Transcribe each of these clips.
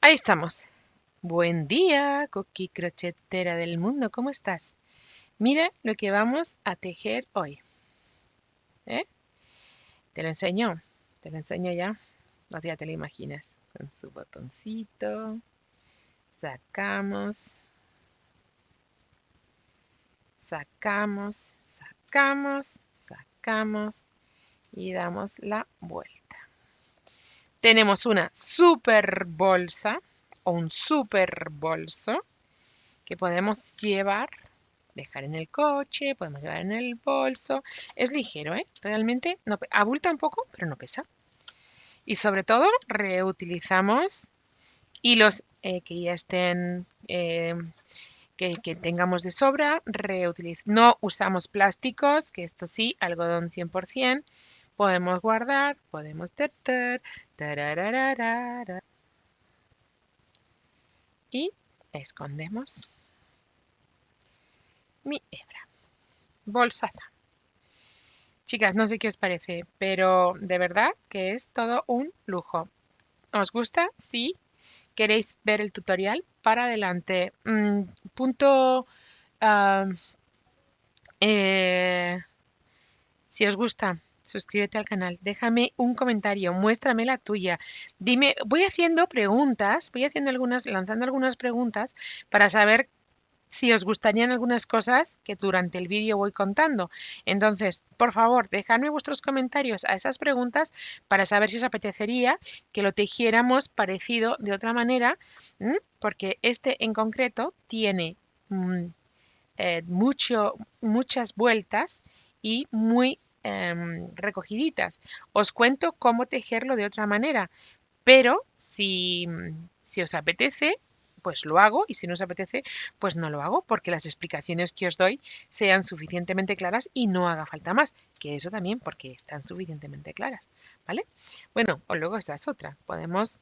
Ahí estamos. Buen día, Cookie Crochetera del mundo, ¿cómo estás? Mira lo que vamos a tejer hoy. ¿Eh? Te lo enseño ya. O ya te lo imaginas. Con su botoncito. Sacamos, sacamos, sacamos, sacamos y damos la vuelta. Tenemos una super bolsa o un super bolso que podemos dejar en el coche, podemos llevar en el bolso. Es ligero, ¿eh? Realmente no, abulta un poco, pero no pesa. Y sobre todo reutilizamos hilos que ya estén, que tengamos de sobra. No usamos plásticos, que esto sí, algodón 100%. Podemos guardar, podemos y escondemos mi hebra. Bolsaza. Chicas, no sé qué os parece, pero de verdad que es todo un lujo. ¿Os gusta? Sí. ¿Queréis ver el tutorial? Para adelante. Punto. ah, eh, si os gusta, suscríbete al canal. Déjame un comentario. Muéstrame la tuya. Dime, voy haciendo preguntas, lanzando algunas preguntas para saber si os gustarían algunas cosas que durante el vídeo voy contando. Entonces, por favor, dejadme vuestros comentarios a esas preguntas para saber si os apetecería que lo tejiéramos parecido de otra manera, porque este en concreto tiene muchas vueltas y muy recogiditas. Os cuento cómo tejerlo de otra manera, pero si os apetece, pues lo hago, y si no os apetece, pues no lo hago, porque las explicaciones que os doy sean suficientemente claras y no haga falta más, que eso también porque están suficientemente claras, ¿vale? Bueno, o luego esta es otra, podemos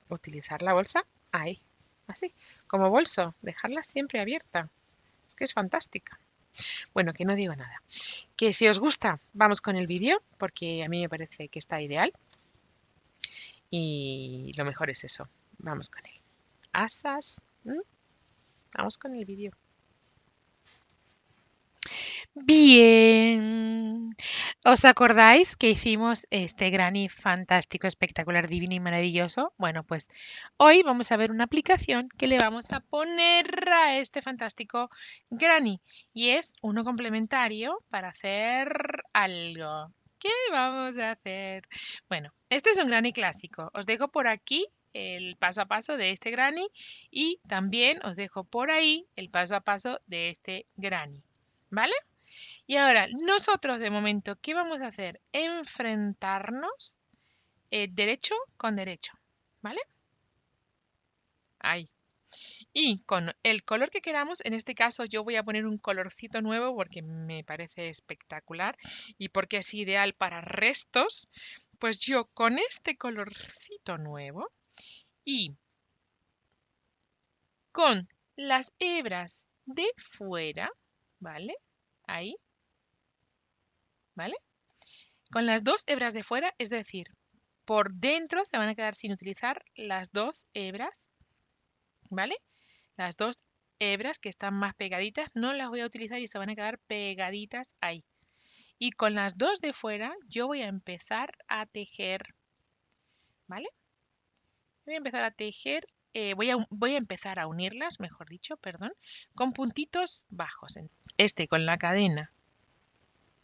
utilizar la bolsa ahí, así, como bolso, dejarla siempre abierta, es que es fantástica. Bueno, que no digo nada, que si os gusta, vamos con el vídeo, porque a mí me parece que está ideal, y lo mejor es eso, vamos con él. Asas. Vamos con el vídeo. Bien. ¿Os acordáis que hicimos este granny fantástico, espectacular, divino y maravilloso? Bueno, pues hoy vamos a ver una aplicación que le vamos a poner a este fantástico granny y es uno complementario para hacer algo. ¿Qué vamos a hacer? Bueno, este es un granny clásico. Os dejo por aquí el paso a paso de este granny y también os dejo por ahí el paso a paso de este granny. ¿Vale? Y ahora, nosotros de momento, ¿qué vamos a hacer? Enfrentarnos derecho con derecho, ¿vale? Ahí. Y con el color que queramos, en este caso yo voy a poner un colorcito nuevo porque me parece espectacular y porque es ideal para restos, pues yo con este colorcito nuevo y con las hebras de fuera, ¿vale? Ahí, ¿vale? Con las dos hebras de fuera, es decir, por dentro se van a quedar sin utilizar las dos hebras, ¿vale? Las dos hebras que están más pegaditas no las voy a utilizar y se van a quedar pegaditas ahí. Y con las dos de fuera yo voy a empezar a tejer, ¿vale? Voy a empezar a tejer, voy a empezar a unirlas, mejor dicho, perdón, con puntitos bajos. Este con la cadena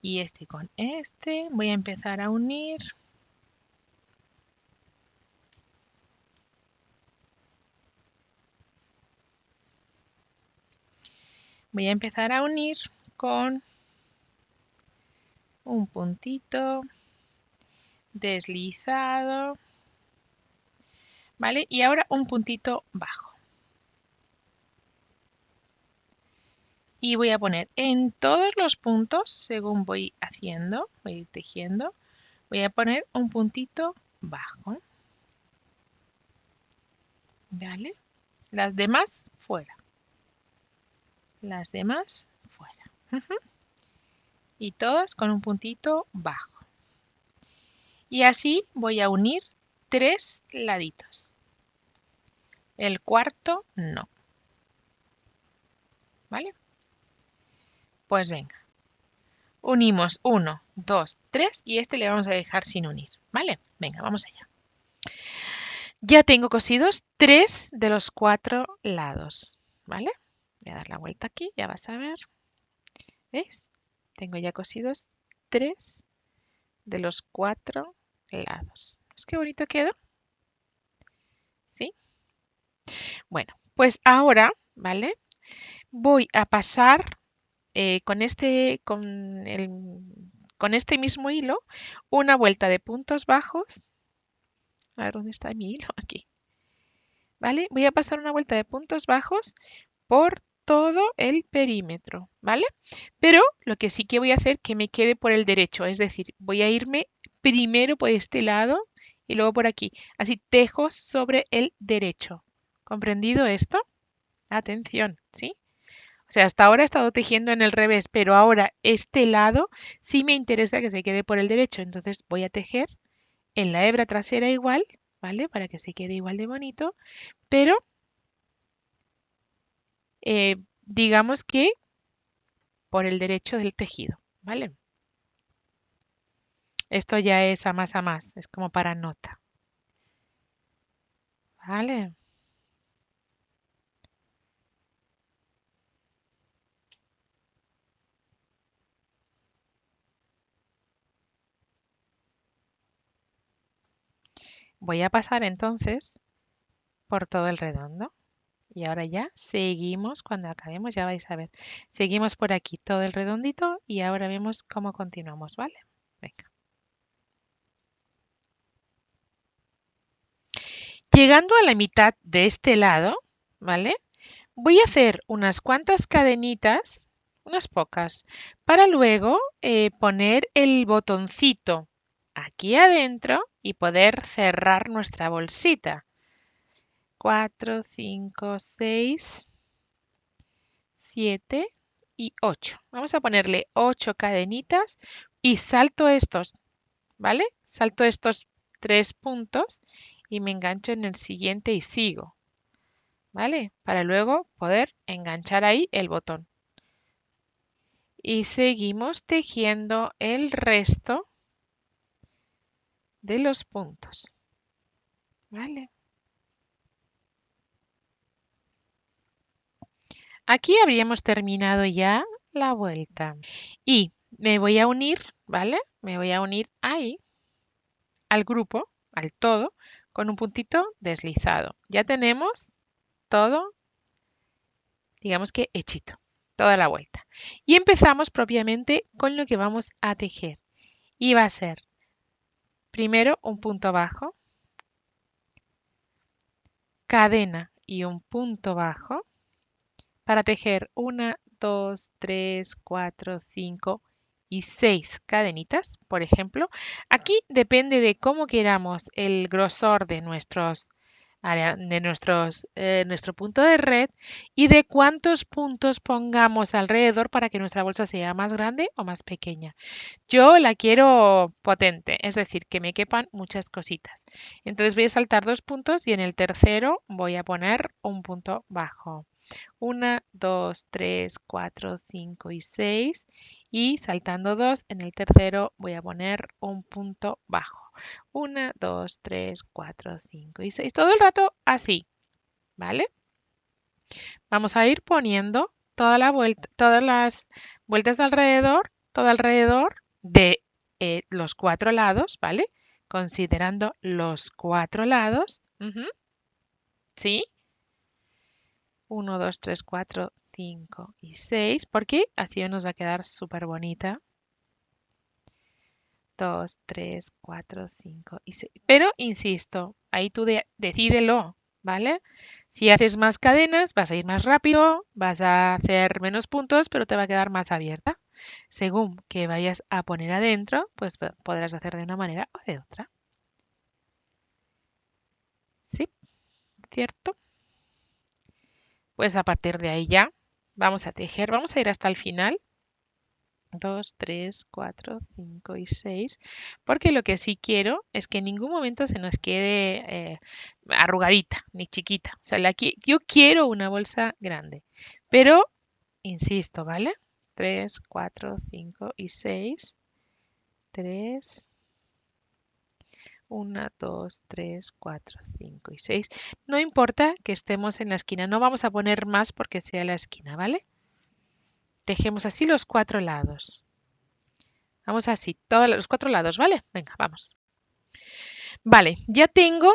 y este con este. Voy a empezar a unir. Voy a empezar a unir con un puntito deslizado, ¿vale? Y ahora un puntito bajo. Y voy a poner en todos los puntos, según voy haciendo, voy tejiendo, voy a poner un puntito bajo, ¿vale? Las demás fuera. Las demás fuera. Y todas con un puntito bajo. Y así voy a unir 3 laditos. El cuarto no. ¿Vale? Pues venga. Unimos 1, 2, 3 y este le vamos a dejar sin unir. ¿Vale? Venga, vamos allá. Ya tengo cosidos 3 de los 4 lados. ¿Vale? Voy a dar la vuelta aquí, ya vas a ver. ¿Veis? Tengo ya cosidos 3 de los 4 lados. ¿Es que bonito queda? ¿Sí? Bueno, pues ahora, ¿vale? Voy a pasar con este mismo hilo una vuelta de puntos bajos. A ver, ¿dónde está mi hilo? Aquí. ¿Vale? Voy a pasar una vuelta de puntos bajos por todo el perímetro, ¿vale? Pero lo que sí que voy a hacer es que me quede por el derecho, es decir, voy a irme primero por este lado y luego por aquí. Así tejo sobre el derecho. ¿Comprendido esto? Atención, ¿sí? O sea, hasta ahora he estado tejiendo en el revés, pero ahora este lado sí me interesa que se quede por el derecho. Entonces voy a tejer en la hebra trasera igual, ¿vale? Para que se quede igual de bonito, pero digamos que por el derecho del tejido, ¿vale? Esto ya es a más, es como para nota, ¿vale? Voy a pasar entonces por todo el redondo. Y ahora ya seguimos, cuando acabemos ya vais a ver. Seguimos por aquí todo el redondito y ahora vemos cómo continuamos, ¿vale? Venga. Llegando a la mitad de este lado, ¿vale? Voy a hacer unas cuantas cadenitas, unas pocas, para luego poner el botoncito aquí adentro y poder cerrar nuestra bolsita. 4, 5, 6, 7 y 8. Vamos a ponerle 8 cadenitas y salto estos, ¿vale? Salto estos 3 puntos y me engancho en el siguiente y sigo, ¿vale? Para luego poder enganchar ahí el botón. Y seguimos tejiendo el resto de los puntos, ¿vale? Aquí habríamos terminado ya la vuelta. Y me voy a unir, ¿vale? Me voy a unir ahí al grupo, al todo, con un puntito deslizado. Ya tenemos todo, digamos que hechito, toda la vuelta. Y empezamos propiamente con lo que vamos a tejer. Y va a ser primero un punto bajo, cadena y un punto bajo para tejer 1, 2, 3, 4, 5 y 6 cadenitas, por ejemplo. Aquí depende de cómo queramos el grosor de nuestro punto de red y de cuántos puntos pongamos alrededor para que nuestra bolsa sea más grande o más pequeña. Yo la quiero potente, es decir, que me quepan muchas cositas. Entonces voy a saltar 2 puntos y en el tercero voy a poner un punto bajo. 1, 2, 3, 4, 5 y 6 y saltando 2 en el tercero voy a poner un punto bajo. 1, 2, 3, 4, 5 y 6. Todo el rato así, ¿vale? Vamos a ir poniendo todas las vueltas alrededor, todo alrededor de los 4 lados, ¿vale? Considerando los 4 lados. ¿Sí? 1, 2, 3, 4, 5 y 6, porque así nos va a quedar súper bonita. 2, 3, 4, 5 y 6. Pero insisto, ahí tú decídelo, ¿vale? Si haces más cadenas, vas a ir más rápido, vas a hacer menos puntos, pero te va a quedar más abierta. Según que vayas a poner adentro, pues podrás hacer de una manera o de otra. ¿Sí? ¿Cierto? Pues a partir de ahí ya vamos a tejer, vamos a ir hasta el final. 2, 3, 4, 5 y 6, porque lo que sí quiero es que en ningún momento se nos quede arrugadita ni chiquita. O sea, yo quiero una bolsa grande, pero insisto, ¿vale? 3, 4, 5 y 6. 3, 1, 2, 3, 4, 5 y 6. No importa que estemos en la esquina, no vamos a poner más porque sea la esquina, ¿vale? Tejemos así los 4 lados. Vamos así, todos los 4 lados, ¿vale? Venga, vamos. Vale, ya tengo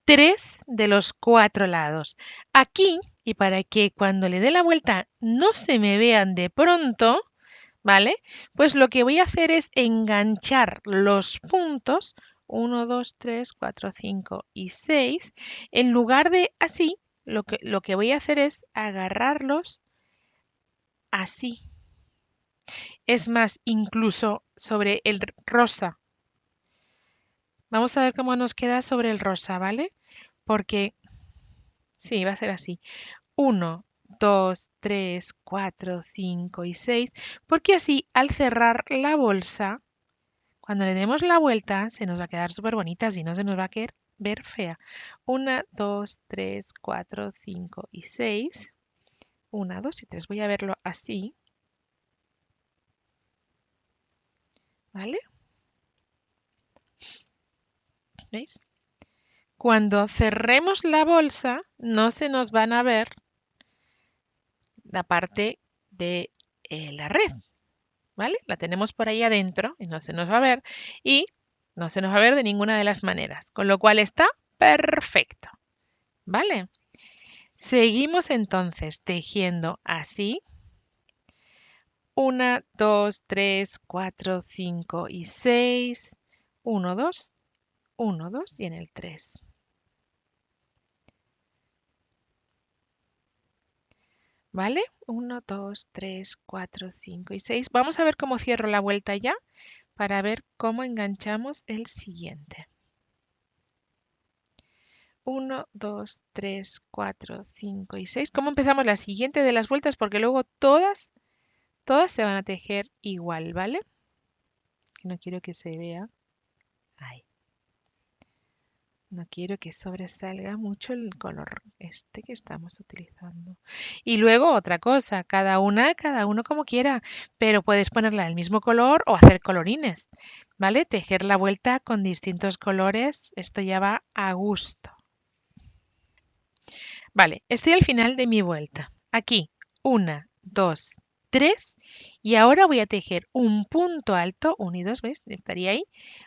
3 de los 4 lados. Aquí, y para que cuando le dé la vuelta no se me vean de pronto, ¿vale? Pues lo que voy a hacer es enganchar los puntos 1, 2, 3, 4, 5 y 6. En lugar de así, lo que voy a hacer es agarrarlos así. Es más, incluso sobre el rosa. Vamos a ver cómo nos queda sobre el rosa, ¿vale? Porque sí, va a ser así. 1, 2, 3, 4, 5 y 6. Porque así, al cerrar la bolsa, cuando le demos la vuelta, se nos va a quedar súper bonita, si no se nos va a querer ver fea. 1, 2, 3, 4, 5 y 6. 1, 2 y 3. Voy a verlo así. ¿Vale? ¿Veis? Cuando cerremos la bolsa, no se nos van a ver la parte de la red, ¿vale? La tenemos por ahí adentro y no se nos va a ver y no se nos va a ver de ninguna de las maneras, con lo cual está perfecto, ¿vale? Seguimos entonces tejiendo así. 1, 2, 3, 4, 5 y 6. 1, 2, 1, 2 y en el 3. ¿Vale? 1, 2, 3, 4, 5 y 6. Vamos a ver cómo cierro la vuelta ya para ver cómo enganchamos el siguiente. 1, 2, 3, 4, 5 y 6. ¿Cómo empezamos la siguiente de las vueltas? Porque luego todas se van a tejer igual, ¿vale? No quiero que se vea. Ahí. No quiero que sobresalga mucho el color este que estamos utilizando. Y luego otra cosa, cada uno como quiera, pero puedes ponerla del mismo color o hacer colorines, ¿vale? Tejer la vuelta con distintos colores, esto ya va a gusto. Vale, estoy al final de mi vuelta. Aquí, 1, 2, 3 y ahora voy a tejer un punto alto, 1 y 2, ¿ves? Estaría ahí.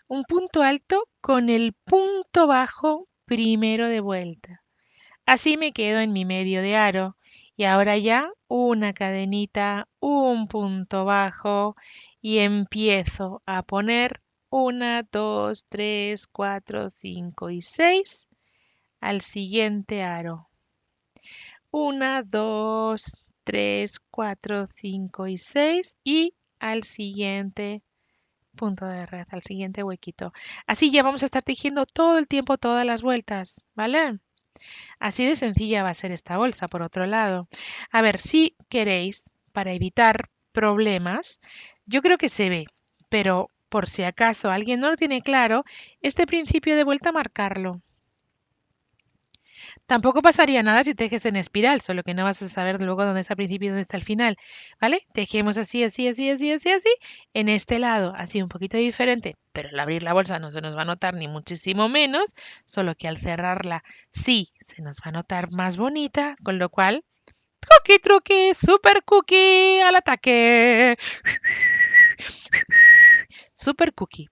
Un punto alto con el punto bajo primero de vuelta. Así me quedo en mi medio de aro. Y ahora ya una cadenita, un punto bajo y empiezo a poner 1, 2, 3, 4, 5 y 6 al siguiente aro. 1, 2, 3, 4, 5 y 6 y al siguiente punto de red, al siguiente huequito. Así ya vamos a estar tejiendo todo el tiempo todas las vueltas, ¿vale? Así de sencilla va a ser esta bolsa, por otro lado. A ver, si queréis, para evitar problemas, yo creo que se ve, pero por si acaso alguien no lo tiene claro, este principio de vuelta marcarlo. Tampoco pasaría nada si tejes en espiral, solo que no vas a saber luego dónde está el principio y dónde está el final, ¿vale? Tejemos así, así, así, así, así, así, en este lado, así un poquito diferente, pero al abrir la bolsa no se nos va a notar ni muchísimo menos, solo que al cerrarla sí se nos va a notar más bonita, con lo cual, truqui, truqui, super cookie al ataque. Super cookie,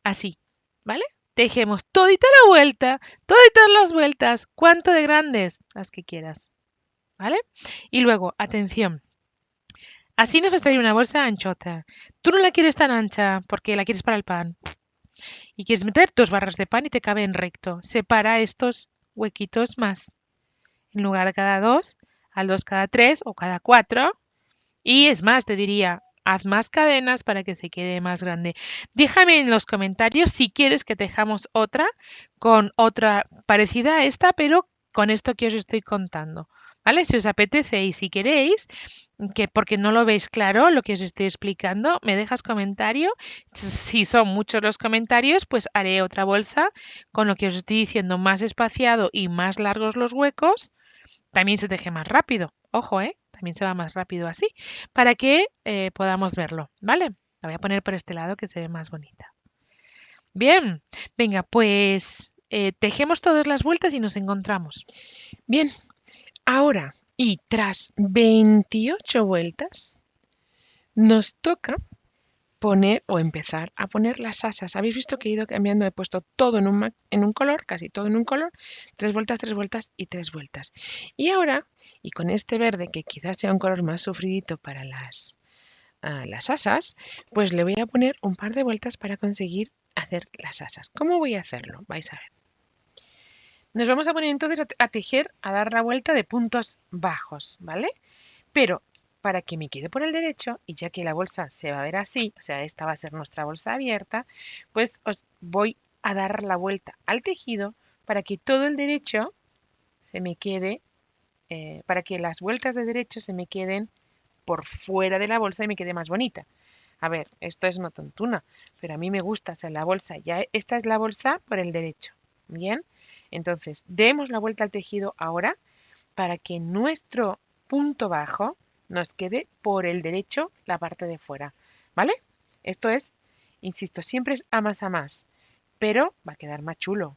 así, ¿vale? Tejemos todita la vuelta, toditas las vueltas. ¿Cuánto de grandes? Las que quieras, ¿vale? Y luego, atención, así nos va a salir una bolsa anchota. Tú no la quieres tan ancha porque la quieres para el pan y quieres meter 2 barras de pan y te cabe en recto. Separa estos huequitos más. En lugar de cada 2, al 2 cada 3 o cada 4. Y es más, te diría, haz más cadenas para que se quede más grande. Déjame en los comentarios si quieres que tejamos otra con otra parecida a esta, pero con esto que os estoy contando. ¿vale? Si os apetece y si queréis, que porque no lo veis claro lo que os estoy explicando, me dejas comentario. Si son muchos los comentarios, pues haré otra bolsa con lo que os estoy diciendo más espaciado y más largos los huecos. También se teje más rápido, ojo, ¿eh? También se va más rápido así, para que podamos verlo, ¿vale? La voy a poner por este lado que se ve más bonita. Bien, venga, pues tejemos todas las vueltas y nos encontramos. Bien, ahora y tras 28 vueltas, nos toca poner o empezar a poner las asas. Habéis visto que he ido cambiando, he puesto todo en un color, casi todo en un color, 3 vueltas y 3 vueltas. Y ahora, y con este verde que quizás sea un color más sufridito para las asas, pues le voy a poner un par de vueltas para conseguir hacer las asas. ¿Cómo voy a hacerlo? Vais a ver. Nos vamos a poner entonces a tejer, a dar la vuelta de puntos bajos, ¿vale? Pero para que me quede por el derecho, y ya que la bolsa se va a ver así, o sea, esta va a ser nuestra bolsa abierta, pues os voy a dar la vuelta al tejido para que todo el derecho se me quede, para que las vueltas de derecho se me queden por fuera de la bolsa y me quede más bonita. A ver, esto es una tontuna, pero a mí me gusta, o sea, la bolsa, ya esta es la bolsa por el derecho. Bien, entonces demos la vuelta al tejido ahora para que nuestro punto bajo nos quede por el derecho la parte de fuera, ¿vale? Esto es, insisto, siempre es a más, pero va a quedar más chulo.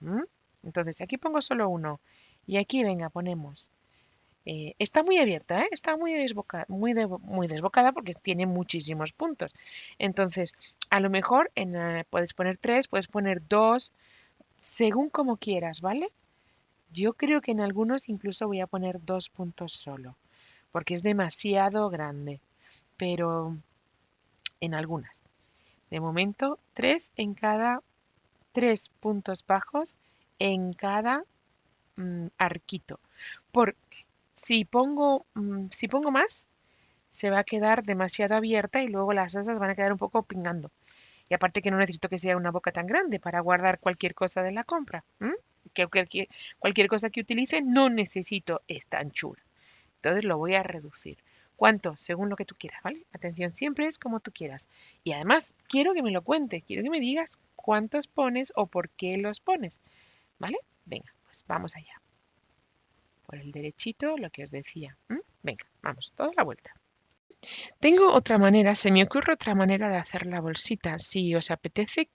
¿M? Entonces aquí pongo solo uno y aquí, venga, ponemos. Está muy abierta, ¿eh? Está muy desbocada porque tiene muchísimos puntos. Entonces, a lo mejor puedes poner 3, puedes poner 2, según como quieras, ¿vale? Yo creo que en algunos incluso voy a poner 2 puntos solo, porque es demasiado grande, pero en algunas. De momento, 3 en cada 3 puntos bajos en cada arquito. Por si pongo más, se va a quedar demasiado abierta y luego las asas van a quedar un poco pingando. Y aparte que no necesito que sea una boca tan grande para guardar cualquier cosa de la compra. Que cualquier cosa que utilice no necesito esta anchura. Entonces lo voy a reducir. ¿Cuánto? Según lo que tú quieras, ¿vale? Atención, siempre es como tú quieras. Y además, quiero que me lo cuentes, quiero que me digas cuántos pones o por qué los pones, ¿vale? Venga, pues vamos allá. Por el derechito, lo que os decía. Venga, vamos, toda la vuelta. Tengo otra manera, se me ocurre otra manera de hacer la bolsita. Si os apetece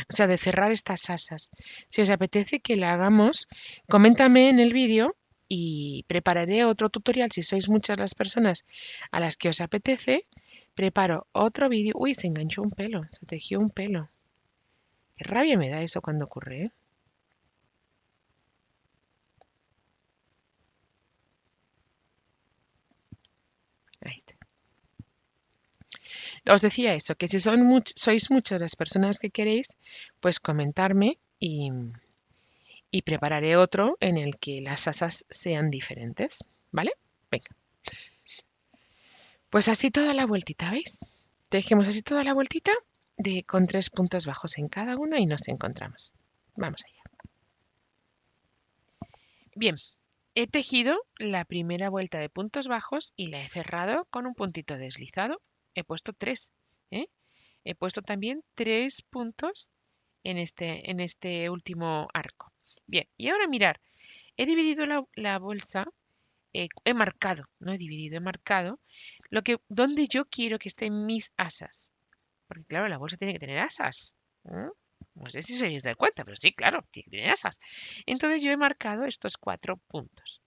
o sea, de cerrar estas asas. Si os apetece que la hagamos, coméntame en el vídeo y prepararé otro tutorial. Si sois muchas las personas a las que os apetece, preparo otro vídeo. Uy, se enganchó un pelo, se tejió un pelo. Qué rabia me da eso cuando ocurre, ¿eh? Ahí está. Os decía eso, que si sois muchas las personas que queréis, pues comentarme y prepararé otro en el que las asas sean diferentes, ¿vale? Venga, pues así toda la vueltita, ¿veis? Tejemos así toda la vueltita con 3 puntos bajos en cada una y nos encontramos. Vamos allá. Bien, he tejido la primera vuelta de puntos bajos y la he cerrado con un puntito deslizado. He puesto 3, ¿eh? He puesto también 3 puntos en este último arco. Bien, y ahora mirar, he dividido la bolsa, he marcado, no he dividido, he marcado donde yo quiero que estén mis asas. Porque claro, la bolsa tiene que tener asas. ¿Eh? No sé si se habéis dado cuenta, pero sí, claro, tiene que tener asas. Entonces yo he marcado estos 4 puntos.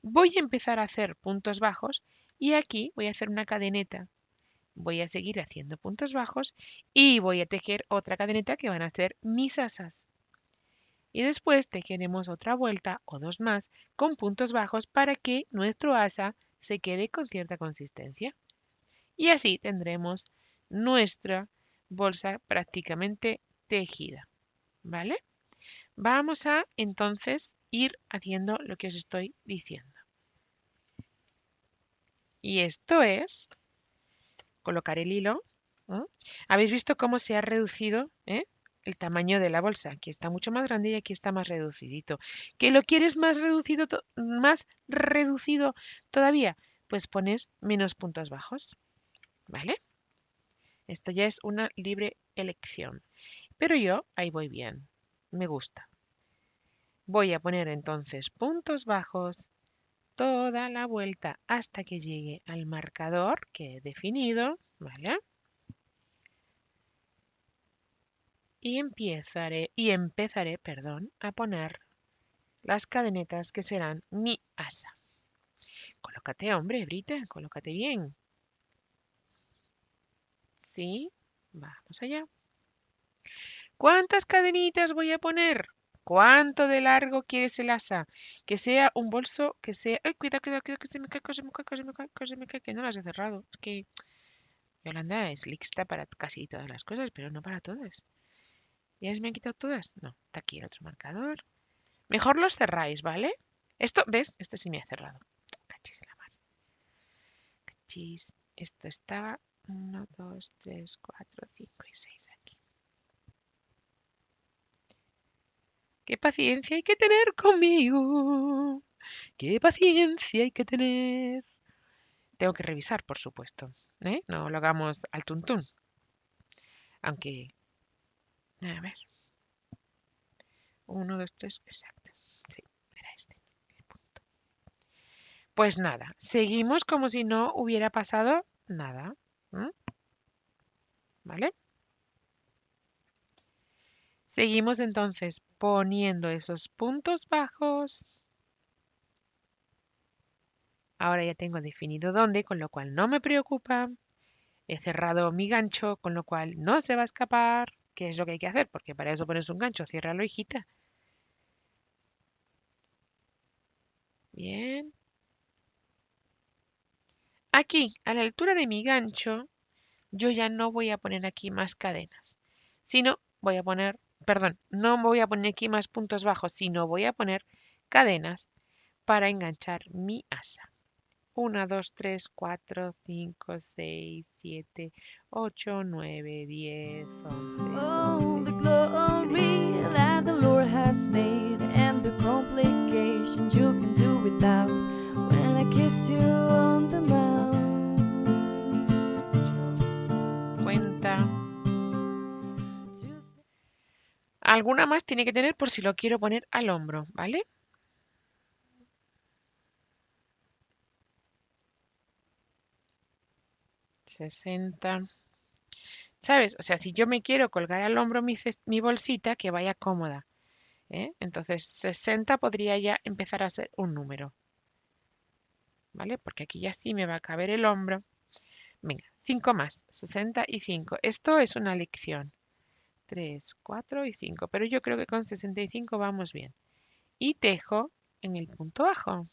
Voy a empezar a hacer puntos bajos y aquí voy a hacer una cadeneta. Voy a seguir haciendo puntos bajos y voy a tejer otra cadeneta que van a ser mis asas. Y después tejeremos otra vuelta o 2 más con puntos bajos para que nuestro asa se quede con cierta consistencia. Y así tendremos nuestra bolsa prácticamente tejida, ¿vale? Vamos a entonces ir haciendo lo que os estoy diciendo. Y esto es colocar el hilo. ¿Eh? ¿Habéis visto cómo se ha reducido? ¿Eh? el tamaño de la bolsa. Aquí está mucho más grande y aquí está más reducidito. ¿Que lo quieres más reducido todavía? Pues pones menos puntos bajos, ¿vale? Esto ya es una libre elección. Pero yo ahí voy bien. Me gusta. Voy a poner entonces puntos bajos toda la vuelta hasta que llegue al marcador que he definido, ¿vale? Y empezaré, perdón, a poner las cadenetas que serán mi asa. Colócate, hombre, Brita, colócate bien. ¿Sí? Vamos allá. ¿Cuántas cadenitas voy a poner? ¿Cuánto de largo quieres el asa? Que sea un bolso, que sea... ¡Ay, cuidado, cuidado, cuidado, que se me cae, que se me cae, que se me cae, que se me cae! Que no las he cerrado. Es que Yolanda es lista para casi todas las cosas, pero no para todas. ¿Ya se me han quitado todas? No, está aquí el otro marcador. Mejor los cerráis, ¿vale? Esto, ¿ves? Este sí me ha cerrado. Cachis en la mar. Cachis. Esto estaba 1, 2, 3, 4, 5 y 6 aquí. ¡Qué paciencia hay que tener conmigo! ¡Qué paciencia hay que tener! Tengo que revisar, por supuesto. ¿Eh? No lo hagamos al tuntún. Aunque, a ver. 1, 2, 3, exacto. Sí, era este. El punto. Pues nada, seguimos como si no hubiera pasado nada. ¿Mm? ¿Vale? Seguimos entonces poniendo esos puntos bajos. Ahora ya tengo definido dónde, con lo cual no me preocupa. He cerrado mi gancho, con lo cual no se va a escapar. ¿Qué es lo que hay que hacer? Porque para eso pones un gancho, ciérralo, hijita. Bien. Aquí, a la altura de mi gancho, yo ya no voy a poner aquí más cadenas, sino voy a poner, perdón, no voy a poner aquí más puntos bajos, sino voy a poner cadenas para enganchar mi asa. 1, 2, 3, 4, 5, 6, 7, 8, 9, 10, 11, 12. Oh, the glory that the Lord has made and the complications you can do without when I kiss you on the mouth. Cuenta. Alguna más tiene que tener por si lo quiero poner al hombro, ¿vale? $60. ¿Sabes? O sea, si yo me quiero colgar al hombro mi bolsita, que vaya cómoda. ¿Eh? Entonces 60 podría ya empezar a ser un número. ¿Vale? Porque aquí ya sí me va a caber el hombro. Venga, 5 más, 65. Esto es una lección. 3, 4 y 5. Pero yo creo que con 65 vamos bien. Y tejo en el punto bajo.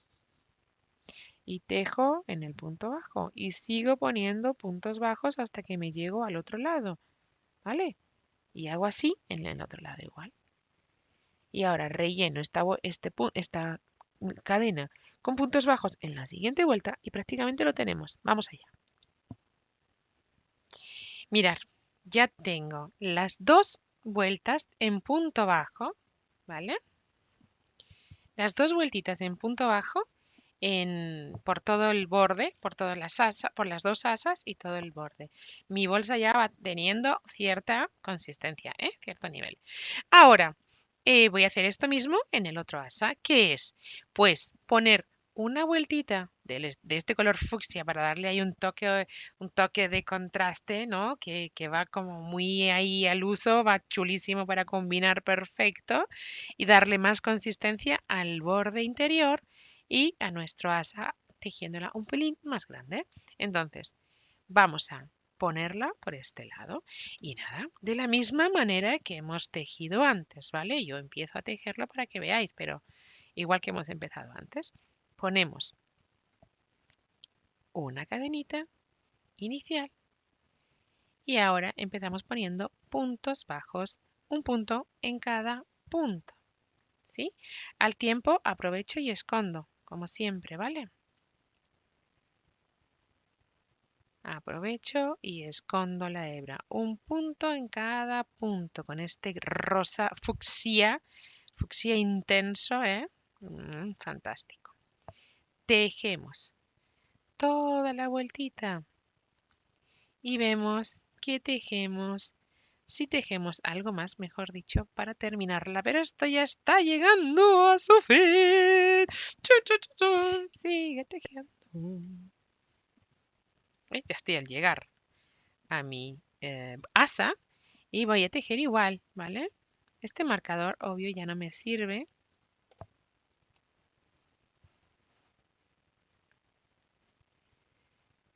Y tejo en el punto bajo. Y sigo poniendo puntos bajos hasta que me llego al otro lado. ¿Vale? Y hago así en el otro lado igual. Y ahora relleno esta cadena con puntos bajos en la siguiente vuelta y prácticamente lo tenemos. Vamos allá. Mirar, ya tengo las dos vueltas en punto bajo, ¿vale? Las dos vueltitas en punto bajo por todo el borde, por las dos asas y todo el borde. Mi bolsa ya va teniendo cierta consistencia, ¿eh? Cierto nivel. Ahora, voy a hacer esto mismo en el otro asa, que es, pues, poner una vueltita de este color fucsia para darle ahí un toque de contraste, ¿no? Que va como muy ahí al uso, va chulísimo para combinar perfecto y darle más consistencia al borde interior y a nuestro asa tejiéndola un pelín más grande. Entonces, vamos a ponerla por este lado y nada, de la misma manera que hemos tejido antes, ¿vale? Yo empiezo a tejerlo para que veáis, pero igual que hemos empezado antes, ponemos una cadenita inicial y ahora empezamos poniendo puntos bajos, un punto en cada punto, ¿sí? Al tiempo aprovecho y escondo, como siempre, ¿vale? Aprovecho y escondo la hebra. Un punto en cada punto con este rosa fucsia intenso, ¿eh? Fantástico. Tejemos toda la vueltita y vemos que tejemos, si tejemos algo más, mejor dicho, para terminarla, pero esto ya está llegando a su fin. Chu, chu, chu, chu. Sigue tejiendo. Ya estoy al llegar a mi asa y voy a tejer igual, ¿vale? Este marcador obvio ya no me sirve.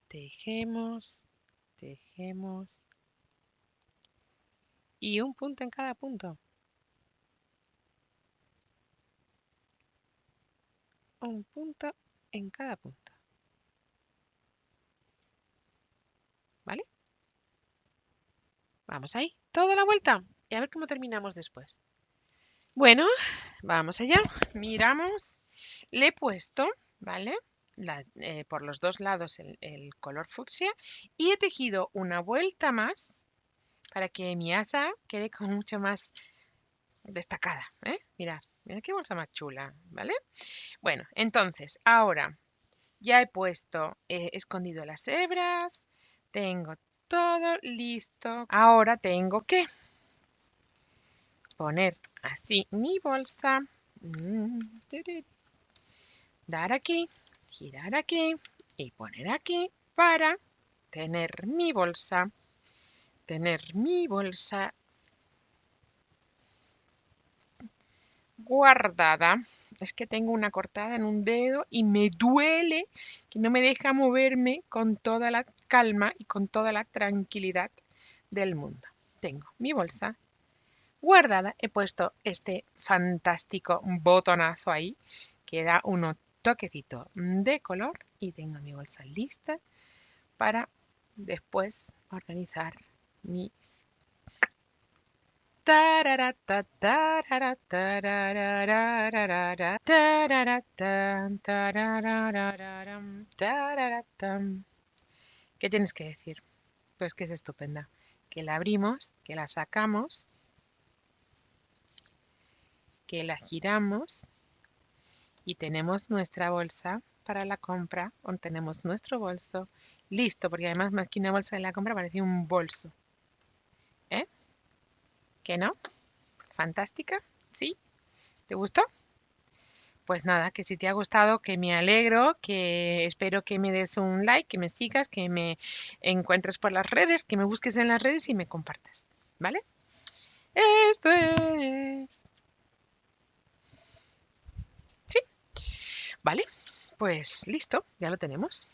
Tejemos, tejemos y un punto en cada punto. Un punto en cada punto. ¿Vale? Vamos ahí, toda la vuelta y a ver cómo terminamos después. Bueno, vamos allá. Miramos. Le he puesto, ¿vale? Por los dos lados el color fucsia y he tejido una vuelta más para que mi asa quede con mucho más destacada, ¿eh? Mirad, mirad qué bolsa más chula, ¿vale? Bueno, entonces, ahora ya he escondido las hebras, tengo todo listo. Ahora tengo que poner así mi bolsa, dar aquí, girar aquí y poner aquí para tener mi bolsa guardada. Es que tengo una cortada en un dedo y me duele que no me deja moverme con toda la calma y con toda la tranquilidad del mundo. Tengo mi bolsa guardada. He puesto este fantástico botonazo ahí que da un toquecito de color y tengo mi bolsa lista para después organizar mis ¿Qué tienes que decir? Pues que es estupenda. Que la abrimos, que la sacamos, que la giramos y tenemos nuestra bolsa para la compra o tenemos nuestro bolso listo, porque además más que una bolsa de la compra parece un bolso. ¿Eh? ¿Que no? ¿Fantástica? ¿Sí? ¿Te gustó? Pues nada, que si te ha gustado, que me alegro, que espero que me des un like, que me sigas, que me encuentres por las redes, que me busques en las redes y me compartas, ¿vale? Esto es... Sí, vale, pues listo, ya lo tenemos.